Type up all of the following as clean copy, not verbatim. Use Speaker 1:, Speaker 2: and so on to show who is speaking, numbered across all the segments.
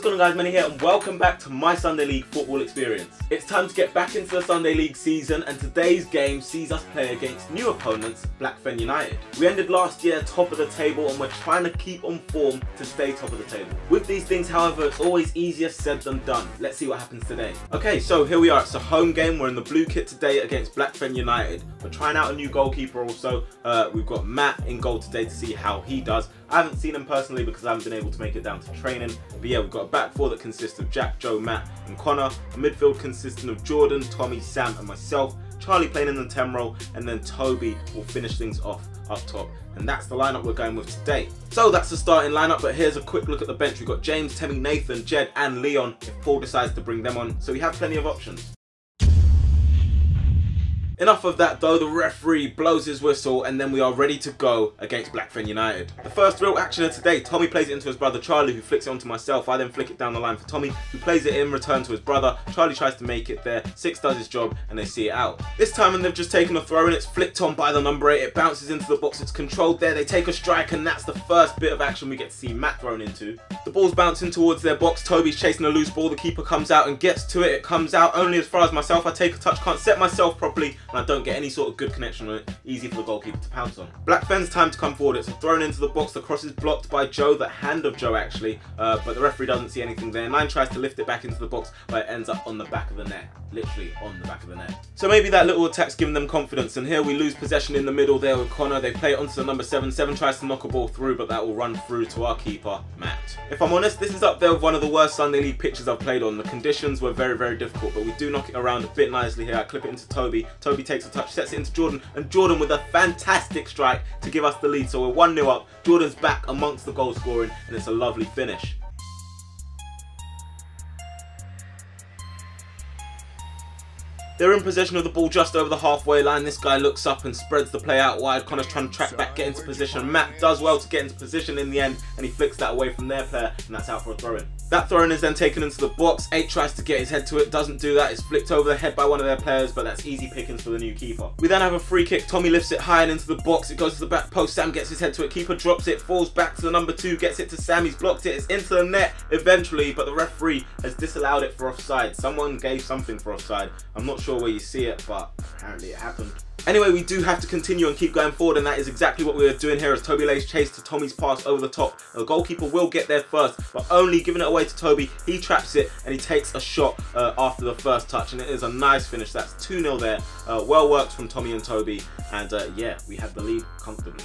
Speaker 1: going on, guys? Manny here and welcome back to my Sunday League football experience. It's time to get back into the Sunday League season, and today's game sees us play against new opponents, Blackfen United. We ended last year top of the table and we're trying to keep on form to stay top of the table. With these things, however, it's always easier said than done. Let's see what happens today. Okay, so here we are. It's a home game. We're in the blue kit today against Blackfen United. We're trying out a new goalkeeper also. We've got Matt in goal today to see how he does. I haven't seen him personally because I haven't been able to make it down to training. But yeah, we've got a back four that consists of Jack, Joe, Matt and Connor. A midfield consisting of Jordan, Tommy, Sam and myself. Charlie playing in the 10 role, and then Toby will finish things off up top. And that's the lineup we're going with today. So that's the starting lineup, but here's a quick look at the bench. We've got James, Temmie, Nathan, Jed and Leon if Paul decides to bring them on. So we have plenty of options. Enough of that though, the referee blows his whistle and then we are ready to go against Blackfen United. The first real action of today, Tommy plays it into his brother Charlie, who flicks it onto myself. I then flick it down the line for Tommy, who plays it in return to his brother. Charlie tries to make it there, Six does his job and they see it out. This time when they've just taken a throw in, it's flicked on by the number 8, it bounces into the box, it's controlled there, they take a strike, and that's the first bit of action we get to see Matt thrown into. The ball's bouncing towards their box, Toby's chasing a loose ball, the keeper comes out and gets to it, it comes out only as far as myself. I take a touch, can't set myself properly and I don't get any sort of good connection on it, easy for the goalkeeper to pounce on. Blackfen's time to come forward, it's thrown into the box, the cross is blocked by Joe, the hand of Joe actually, but the referee doesn't see anything there. Nine tries to lift it back into the box, but it ends up on the back of the net, literally on the back of the net. So maybe that little attack's giving them confidence, and here we lose possession in the middle there with Connor. They play it onto the number 7, 7 tries to knock a ball through, but that will run through to our keeper, Matt. If I'm honest, this is up there with one of the worst Sunday League pitches I've played on. The conditions were very, very difficult, but we do knock it around a bit nicely here. I clip it into Toby, Toby takes a touch, sets it into Jordan, and Jordan with a fantastic strike to give us the lead. So we're 1-0 up, Jordan's back amongst the goal scoring, and it's a lovely finish. They're in possession of the ball just over the halfway line. This guy looks up and spreads the play out wide. Connor's trying to track back, get into position. Matt does well to get into position in the end, and he flicks that away from their player, and that's out for a throw-in. That throw-in is then taken into the box. 8 tries to get his head to it, doesn't do that. It's flicked over the head by one of their players, but that's easy pickings for the new keeper. We then have a free kick. Tommy lifts it high and into the box. It goes to the back post. Sam gets his head to it. Keeper drops it, falls back to the number 2, gets it to Sam. He's blocked it. It's into the net eventually, but the referee has disallowed it for offside. Someone gave something for offside. I'm not sure where you see it, but apparently it happened. Anyway, we do have to continue and keep going forward, and that is exactly what we are doing here as Toby lays chase to Tommy's pass over the top. The goalkeeper will get there first, but only giving it away to Toby. He traps it and he takes a shot after the first touch, and it is a nice finish. That's 2-0 there. Well worked from Tommy and Toby, and yeah, we have the lead comfortably.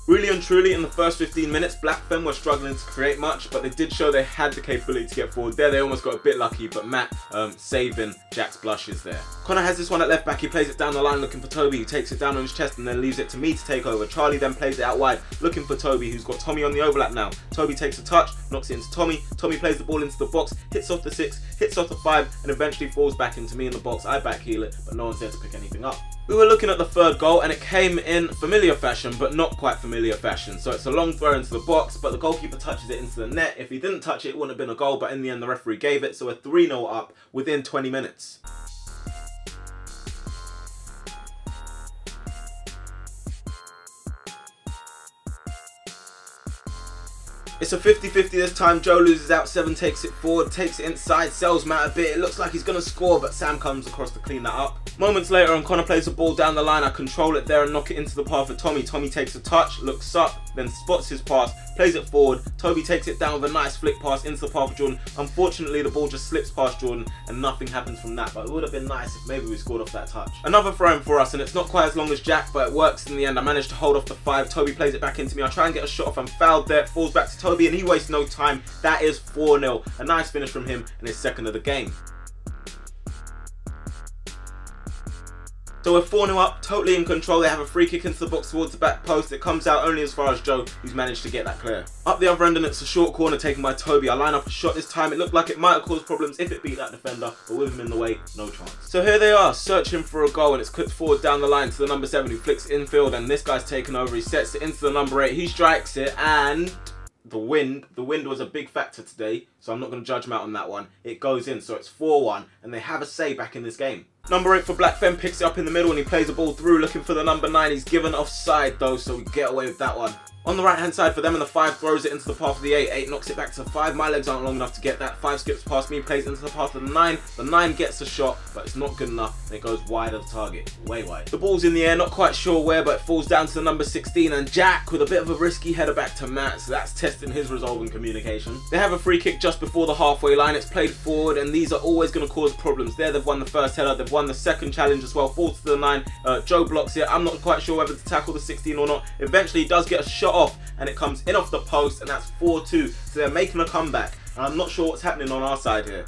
Speaker 1: Really and truly, in the first 15 minutes, Blackfen were struggling to create much, but they did show they had the capability to get forward. There, they almost got a bit lucky, but Matt saving Jack's blushes there. Connor has this one at left back. He plays it down the line looking for Toby. He takes it down on his chest and then leaves it to me to take over. Charlie then plays it out wide looking for Toby, who's got Tommy on the overlap now. Toby takes a touch, knocks it into Tommy. Tommy plays the ball into the box, hits off the 6, hits off the 5, and eventually falls back into me in the box. I backheel it, but no one's there to pick anything up. We were looking at the third goal and it came in familiar fashion, but not quite familiar fashion. So it's a long throw into the box, but the goalkeeper touches it into the net. If he didn't touch it, it wouldn't have been a goal, but in the end the referee gave it. So we're 3-0 up within 20 minutes. It's a 50-50 this time. Joe loses out, 7 takes it forward, takes it inside, sells Matt a bit. It looks like he's going to score, but Sam comes across to clean that up. Moments later, and Connor plays the ball down the line. I control it there and knock it into the path of Tommy. Tommy takes a touch, looks up, then spots his pass, plays it forward. Toby takes it down with a nice flick pass into the path of Jordan. Unfortunately, the ball just slips past Jordan and nothing happens from that, but it would have been nice if maybe we scored off that touch. Another throw-in for us, and it's not quite as long as Jack, but it works in the end. I managed to hold off the 5. Toby plays it back into me. I try and get a shot off. I'm fouled there. It falls back to Toby, and he wastes no time. That is 4-0. A nice finish from him and his second of the game. So we're 4-0 up, totally in control. They have a free kick into the box towards the back post. It comes out only as far as Joe, who's managed to get that clear. Up the other end, and it's a short corner taken by Toby. I line up a shot this time. It looked like it might have caused problems if it beat that defender, but with him in the way, no chance. So here they are, searching for a goal, and it's clipped forward down the line to the number 7, who flicks infield, and this guy's taken over. He sets it into the number 8. He strikes it, and the wind was a big factor today, so I'm not going to judge him out on that one. It goes in, so it's 4-1, and they have a say back in this game. Number 8 for Blackfen picks it up in the middle and he plays the ball through looking for the number 9. He's given offside though, so we get away with that one. On the right hand side for them, and the 5 throws it into the path of the 8. 8 knocks it back to the 5. My legs aren't long enough to get that. 5 skips past me, plays into the path of the 9. The 9 gets a shot, but it's not good enough, and it goes wide of the target. Way wide. The ball's in the air, not quite sure where, but it falls down to the number 16, and Jack with a bit of a risky header back to Matt, so that's testing his resolve and communication. They have a free kick just before the halfway line. It's played forward, and these are always going to cause problems. There they've won the first header, they've won the second challenge as well. Falls to the 9. Joe blocks it. I'm not quite sure whether to tackle the 16 or not. Eventually he does get a shot off, and it comes in off the post, and that's 4-2. So they're making a comeback, and I'm not sure what's happening on our side here.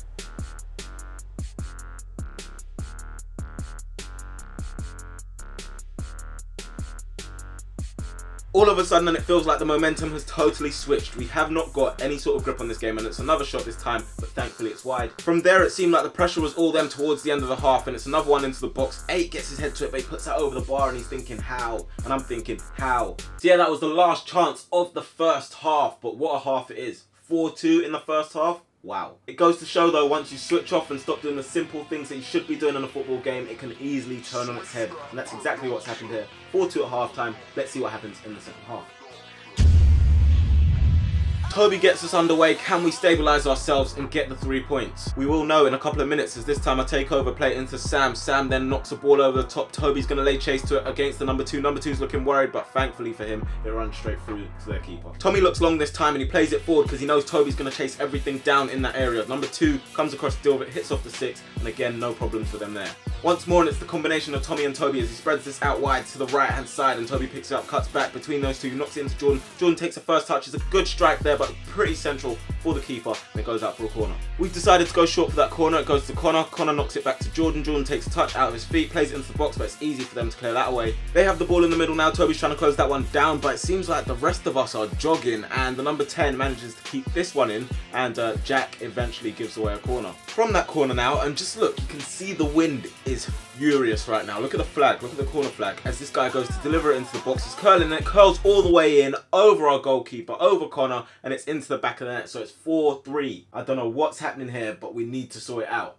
Speaker 1: All of a sudden, and it feels like the momentum has totally switched. We have not got any sort of grip on this game, and it's another shot this time, but thankfully it's wide. From there, it seemed like the pressure was all them towards the end of the half, and it's another one into the box. 8 gets his head to it, but he puts that over the bar, and he's thinking, how? And I'm thinking, how? So yeah, that was the last chance of the first half, but what a half it is. 4-2 in the first half. Wow. It goes to show though, once you switch off and stop doing the simple things that you should be doing in a football game, it can easily turn on its head. And that's exactly what's happened here. 4-2 at half time. Let's see what happens in the second half. Toby gets us underway. Can we stabilise ourselves and get the 3 points? We will know in a couple of minutes, as this time I take over, play it into Sam. Sam then knocks a ball over the top. Toby's going to lay chase to it against the number 2. Number 2's looking worried, but thankfully for him, it runs straight through to their keeper. Tommy looks long this time and he plays it forward because he knows Toby's going to chase everything down in that area. Number 2 comes across the deal of it, hits off the 6, and again, no problems for them there. Once more, and it's the combination of Tommy and Toby as he spreads this out wide to the right hand side, and Toby picks it up, cuts back between those two, knocks it into Jordan. Jordan takes the first touch. It's a good strike there, but pretty central for the keeper, and it goes out for a corner. We've decided to go short for that corner. It goes to Connor. Connor knocks it back to Jordan. Jordan takes a touch out of his feet, plays it into the box, but it's easy for them to clear that away. They have the ball in the middle now. Toby's trying to close that one down, but it seems like the rest of us are jogging, and the number 10 manages to keep this one in, and Jack eventually gives away a corner. From that corner now, and just look, you can see the wind is furious right now. Look at the flag, look at the corner flag, as this guy goes to deliver it into the box. He's curling, and it curls all the way in, over our goalkeeper, over Connor, and it's into the back of the net, so it's 4-3. I don't know what's happening here, but we need to sort it out.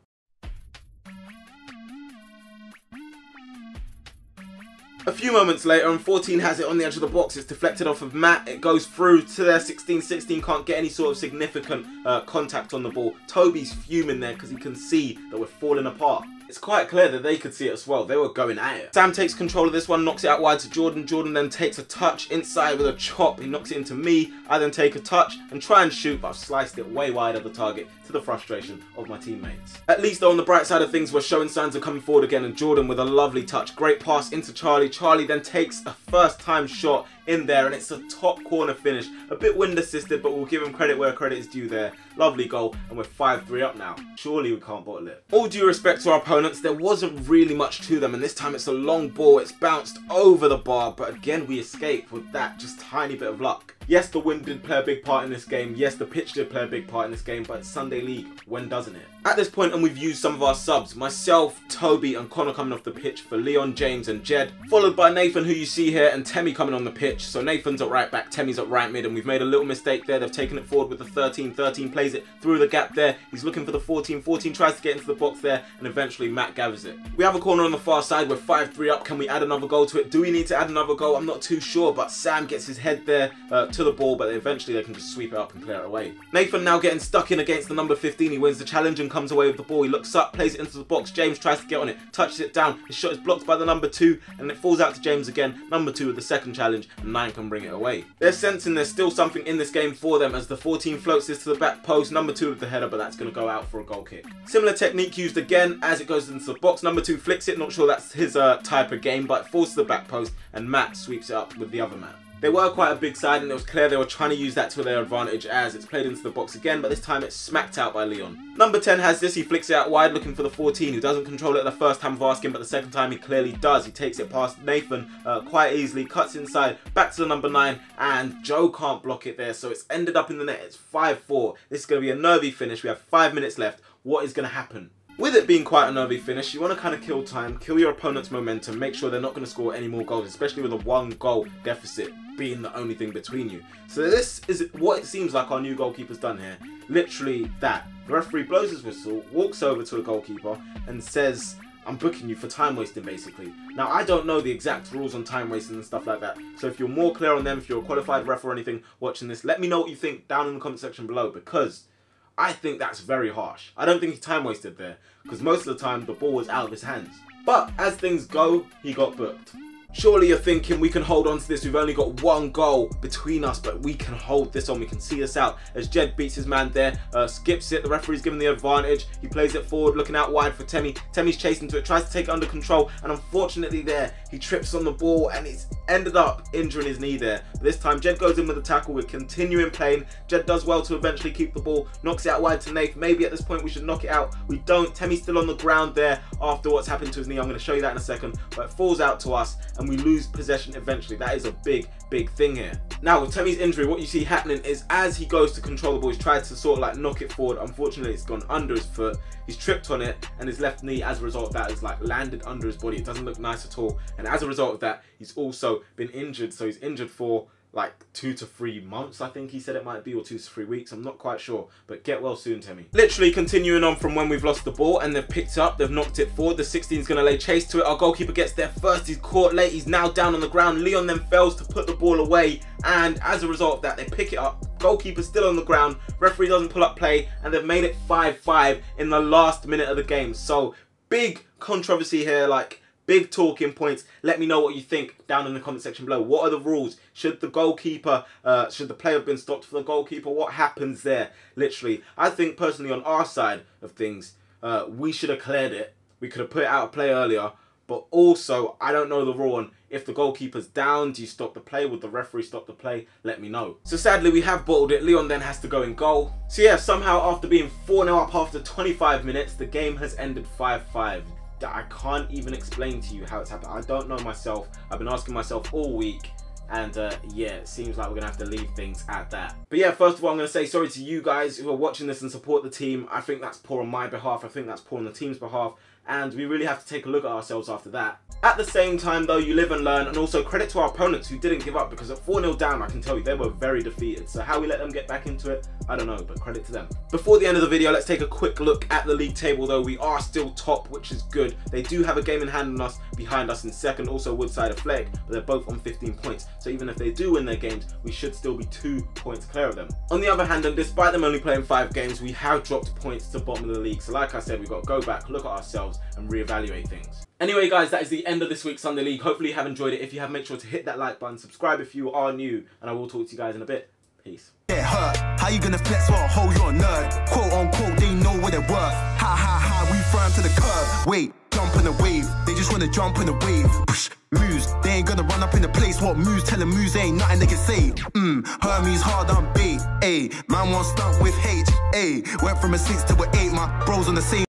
Speaker 1: A few moments later, and 14 has it on the edge of the box. It's deflected off of Matt. It goes through to their 16. 16 can't get any sort of significant contact on the ball. Toby's fuming there because he can see that we're falling apart. It's quite clear that they could see it as well. They were going at it. Sam takes control of this one, knocks it out wide to Jordan. Jordan then takes a touch inside with a chop. He knocks it into me. I then take a touch and try and shoot, but I've sliced it way wide of the target to the frustration of my teammates. At least though, on the bright side of things, we're showing signs of coming forward again, and Jordan with a lovely touch. Great pass into Charlie. Charlie then takes a first time shot in there, and it's a top corner finish. A bit wind assisted, but we'll give him credit where credit is due there. Lovely goal, and we're 5-3 up now. Surely we can't bottle it. All due respect to our opponents, there wasn't really much to them, and this time it's a long ball. It's bounced over the bar, but again we escaped with that just tiny bit of luck. Yes, the wind did play a big part in this game. Yes, the pitch did play a big part in this game, but it's Sunday League. When doesn't it? At this point, and we've used some of our subs, myself, Toby, and Connor coming off the pitch for Leon, James, and Jed, followed by Nathan, who you see here, and Temmie coming on the pitch. So Nathan's at right back, Temmie's at right mid, and we've made a little mistake there. They've taken it forward with the 13. 13 plays it through the gap there. He's looking for the 14. 14 tries to get into the box there, and eventually Matt gathers it. We have a corner on the far side. We're 5-3 up. Can we add another goal to it? Do we need to add another goal? I'm not too sure, but Sam gets his head there to the ball, but eventually they can just sweep it up and clear it away. Nathan now getting stuck in against the number 15. He wins the challenge and comes away with the ball. He looks up, plays it into the box. James tries to get on it, touches it down. His shot is blocked by the number 2, and it falls out to James again. Number 2 with the second challenge, and 9 can bring it away. They're sensing there's still something in this game for them as the 14 floats this to the back post. Number 2 with the header, but that's going to go out for a goal kick. Similar technique used again as it goes into the box. Number 2 flicks it. Not sure that's his type of game, but it falls to the back post, and Matt sweeps it up with the other man. They were quite a big side, and it was clear they were trying to use that to their advantage as it's played into the box again, but this time it's smacked out by Leon. Number 10 has this. He flicks it out wide looking for the 14, who doesn't control it the first time of asking, but the second time he clearly does. He takes it past Nathan quite easily, cuts inside, back to the number 9, and Joe can't block it there, so it's ended up in the net. It's 5-4. This is going to be a nervy finish. We have 5 minutes left. What is going to happen? With it being quite a nervy finish, you want to kind of kill time, kill your opponent's momentum, make sure they're not going to score any more goals, especially with a 1-goal deficit being the only thing between you. So this is what it seems like our new goalkeeper's done here. Literally that. The referee blows his whistle, walks over to the goalkeeper and says, I'm booking you for time wasting basically. Now I don't know the exact rules on time wasting and stuff like that, so if you're more clear on them, if you're a qualified ref or anything watching this, let me know what you think down in the comment section below, because I think that's very harsh. I don't think he time wasted there, because most of the time the ball was out of his hands. But as things go, he got booked. Surely you're thinking we can hold on to this, we've only got one goal between us, but we can hold this on, we can see this out. As Jed beats his man there, skips it, the referee's given the advantage, he plays it forward, looking out wide for Temi. Temi's chasing to it, tries to take it under control, and unfortunately there, he trips on the ball and it's ended up injuring his knee there. But this time Jed goes in with a tackle, we're continuing playing. Jed does well to eventually keep the ball, knocks it out wide to Nath. Maybe at this point we should knock it out. We don't. Temi's still on the ground there after what's happened to his knee. I'm going to show you that in a second, but it falls out to us and we lose possession eventually. That is a big thing here. Now with Temi's injury, what you see happening is as he goes to control the ball, he's tried to sort of like knock it forward. Unfortunately it's gone under his foot, he's tripped on it, and his left knee as a result of that is like landed under his body. It doesn't look nice at all, and as a result of that he's also been injured. So he's injured for like 2 to 3 months, I think he said it might be, or 2 to 3 weeks, I'm not quite sure, but get well soon, Temi. Literally continuing on from when we've lost the ball, and they've picked up, they've knocked it forward, the 16's gonna lay chase to it, our goalkeeper gets there first, he's caught late, he's now down on the ground, Leon then fails to put the ball away, and as a result of that, they pick it up, goalkeeper's still on the ground, referee doesn't pull up play, and they've made it 5-5 in the last minute of the game. So, big controversy here, like, big talking points. Let me know what you think down in the comment section below. What are the rules? Should the goalkeeper, should the play have been stopped for the goalkeeper? What happens there? Literally, I think personally on our side of things, we should have cleared it. We could have put it out of play earlier. But also, I don't know the rule on if the goalkeeper's down, do you stop the play? Would the referee stop the play? Let me know. So sadly, we have bottled it. Leon then has to go in goal. So yeah, somehow after being 4-0 up after 25 minutes, the game has ended 5-5. I can't even explain to you how it's happened. I don't know myself. I've been asking myself all week, and yeah, it seems like we're gonna have to leave things at that. But yeah, first of all, I'm gonna say sorry to you guys who are watching this and support the team. I think that's poor on my behalf. I think that's poor on the team's behalf, and we really have to take a look at ourselves after that. At the same time though, you live and learn, and also credit to our opponents who didn't give up, because at 4-0 down, I can tell you, they were very defeated. So how we let them get back into it, I don't know, but credit to them. Before the end of the video, let's take a quick look at the league table though. We are still top, which is good. They do have a game in hand on us, behind us in second, also Woodside Athletic, but they're both on 15 points. So even if they do win their games, we should still be 2 points clear of them. On the other hand, and despite them only playing 5 games, we have dropped points to the bottom of the league. So like I said, we've got to go back, look at ourselves, and reevaluate things. Anyway guys, that is the end of this week's Sunday League. Hopefully you have enjoyed it. If you have, make sure to hit that like button, subscribe if you are new, and I will talk to you guys in a bit. Peace.
Speaker 2: Get hurt. How you gonna flex or hold your nerd? Quote unquote, they know what they're worth. Ha ha ha, we throw 'em to the curb. Wait, jump in the wave. They just wanna jump in the wave. Push, moves, they ain't gonna run up in the place. What moves? Tell them moves, ain't nothing they can say. Hermes hard on bait. Ayy, man won't stunt with H. Ayy, went from a 6 to an 8. My bros on the same.